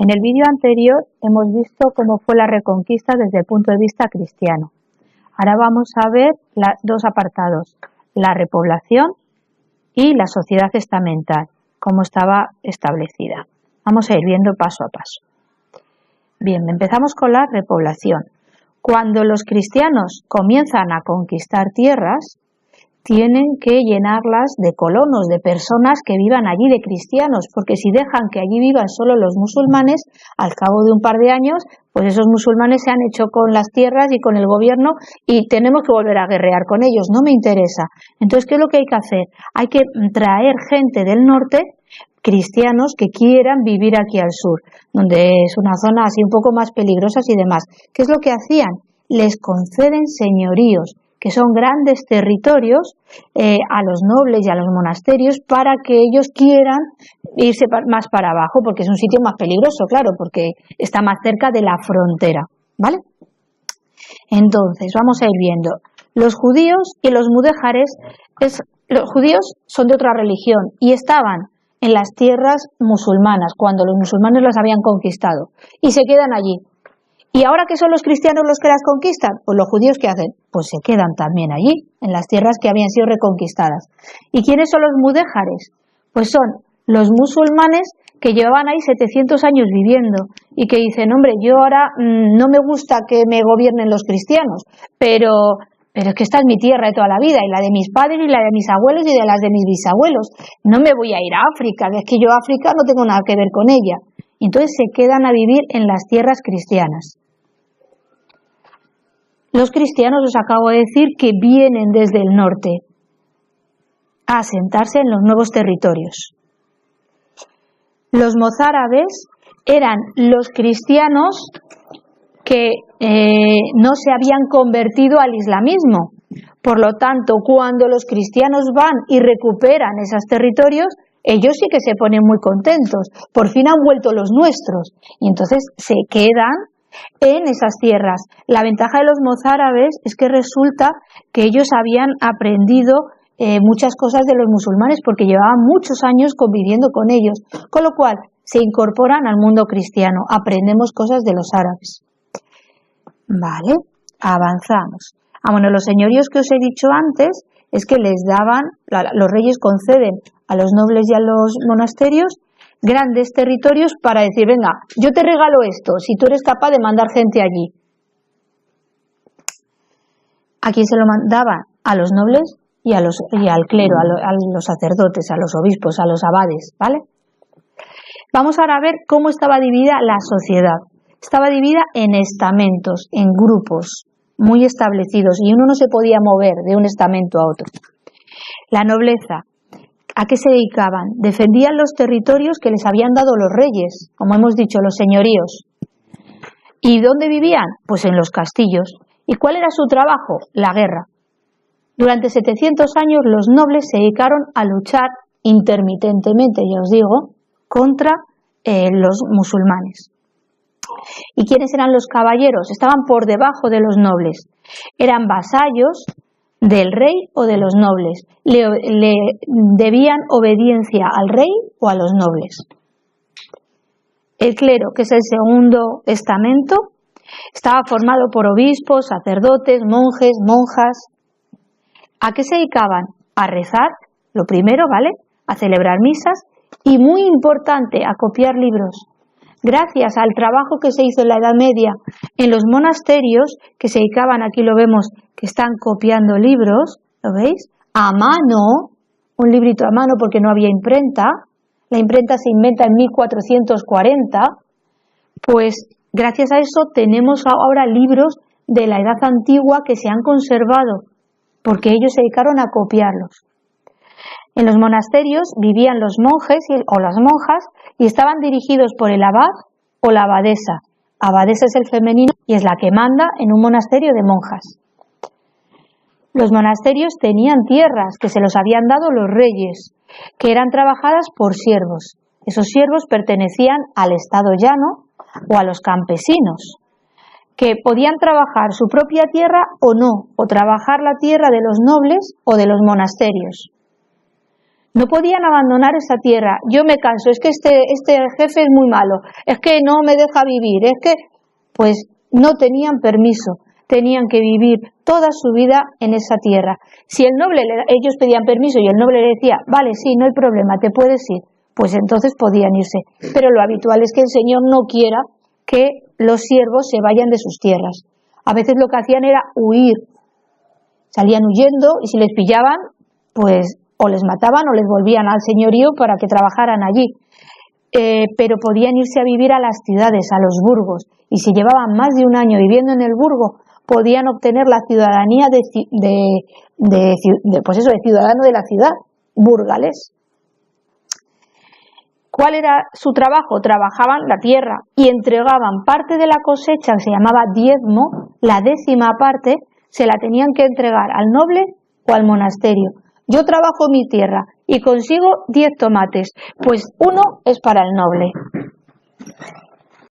En el vídeo anterior hemos visto cómo fue la reconquista desde el punto de vista cristiano. Ahora vamos a ver dos apartados, la repoblación y la sociedad estamental, cómo estaba establecida. Vamos a ir viendo paso a paso. Bien, empezamos con la repoblación. Cuando los cristianos comienzan a conquistar tierras, tienen que llenarlas de colonos, de personas que vivan allí, de cristianos, porque si dejan que allí vivan solo los musulmanes, al cabo de un par de años, pues esos musulmanes se han hecho con las tierras y con el gobierno y tenemos que volver a guerrear con ellos, no me interesa. Entonces, ¿qué es lo que hay que hacer? Hay que traer gente del norte, cristianos que quieran vivir aquí al sur, donde es una zona así un poco más peligrosa y demás. ¿Qué es lo que hacían? Les conceden señoríos, que son grandes territorios, a los nobles y a los monasterios para que ellos quieran irse más para abajo, porque es un sitio más peligroso, claro, porque está más cerca de la frontera, ¿vale? Entonces, vamos a ir viendo. Los judíos y los mudéjares, los judíos son de otra religión y estaban en las tierras musulmanas, cuando los musulmanes las habían conquistado, y se quedan allí. ¿Y ahora qué son los cristianos los que las conquistan? Pues los judíos, ¿qué hacen? Pues se quedan también allí, en las tierras que habían sido reconquistadas. ¿Y quiénes son los mudéjares? Pues son los musulmanes que llevaban ahí 700 años viviendo y que dicen, hombre, yo ahora no me gusta que me gobiernen los cristianos, pero es que esta es mi tierra de toda la vida, y la de mis padres, y la de mis abuelos, y de las de mis bisabuelos. No me voy a ir a África, es que yo África no tengo nada que ver con ella. Y entonces se quedan a vivir en las tierras cristianas. Los cristianos, os acabo de decir, que vienen desde el norte a asentarse en los nuevos territorios. Los mozárabes eran los cristianos que no se habían convertido al islamismo. Por lo tanto, cuando los cristianos van y recuperan esos territorios, ellos sí que se ponen muy contentos. Por fin han vuelto los nuestros. Y entonces se quedan en esas tierras. La ventaja de los mozárabes es que resulta que ellos habían aprendido muchas cosas de los musulmanes porque llevaban muchos años conviviendo con ellos. Con lo cual, se incorporan al mundo cristiano. Aprendemos cosas de los árabes. Vale, avanzamos. Bueno, los señoríos que os he dicho antes es que les daban, los reyes conceden a los nobles y a los monasterios grandes territorios para decir, venga, yo te regalo esto, si tú eres capaz de mandar gente allí. ¿A quién se lo mandaban? A los nobles y al clero, a los sacerdotes, a los obispos, a los abades, ¿vale? Vamos ahora a ver cómo estaba dividida la sociedad. Estaba dividida en estamentos, en grupos muy establecidos, y uno no se podía mover de un estamento a otro. La nobleza, ¿a qué se dedicaban? Defendían los territorios que les habían dado los reyes, como hemos dicho, los señoríos. ¿Y dónde vivían? Pues en los castillos. ¿Y cuál era su trabajo? La guerra. Durante 700 años los nobles se dedicaron a luchar intermitentemente, ya os digo, contra los musulmanes. ¿Y quiénes eran los caballeros? Estaban por debajo de los nobles. Eran vasallos del rey o de los nobles. Le debían obediencia al rey o a los nobles. El clero, que es el segundo estamento, estaba formado por obispos, sacerdotes, monjes, monjas. ¿A qué se dedicaban? A rezar, lo primero, ¿vale? A celebrar misas y, muy importante, a copiar libros. Gracias al trabajo que se hizo en la Edad Media en los monasterios, que se dedicaban, aquí lo vemos, que están copiando libros, ¿lo veis? A mano, un librito a mano porque no había imprenta. La imprenta se inventa en 1440. Pues gracias a eso tenemos ahora libros de la Edad Antigua que se han conservado, porque ellos se dedicaron a copiarlos. En los monasterios vivían los monjes o las monjas y estaban dirigidos por el abad o la abadesa. Abadesa es el femenino y es la que manda en un monasterio de monjas. Los monasterios tenían tierras que se los habían dado los reyes, que eran trabajadas por siervos. Esos siervos pertenecían al estado llano o a los campesinos, que podían trabajar su propia tierra o no, o trabajar la tierra de los nobles o de los monasterios. No podían abandonar esa tierra. Yo me canso, es que este jefe es muy malo, es que no me deja vivir, es que... Pues no tenían permiso, tenían que vivir toda su vida en esa tierra. Si el noble, ellos pedían permiso y el noble le decía, vale, sí, no hay problema, te puedes ir, pues entonces podían irse. Pero lo habitual es que el Señor no quiera que los siervos se vayan de sus tierras. A veces lo que hacían era huir, salían huyendo y si les pillaban, pues o les mataban o les volvían al señorío para que trabajaran allí. Pero podían irse a vivir a las ciudades, a los burgos, y si llevaban más de un año viviendo en el burgo, podían obtener la ciudadanía de ciudadano de la ciudad, burgalés. ¿Cuál era su trabajo? Trabajaban la tierra y entregaban parte de la cosecha, que se llamaba diezmo, la 10ª parte, se la tenían que entregar al noble o al monasterio. Yo trabajo mi tierra y consigo 10 tomates, pues uno es para el noble,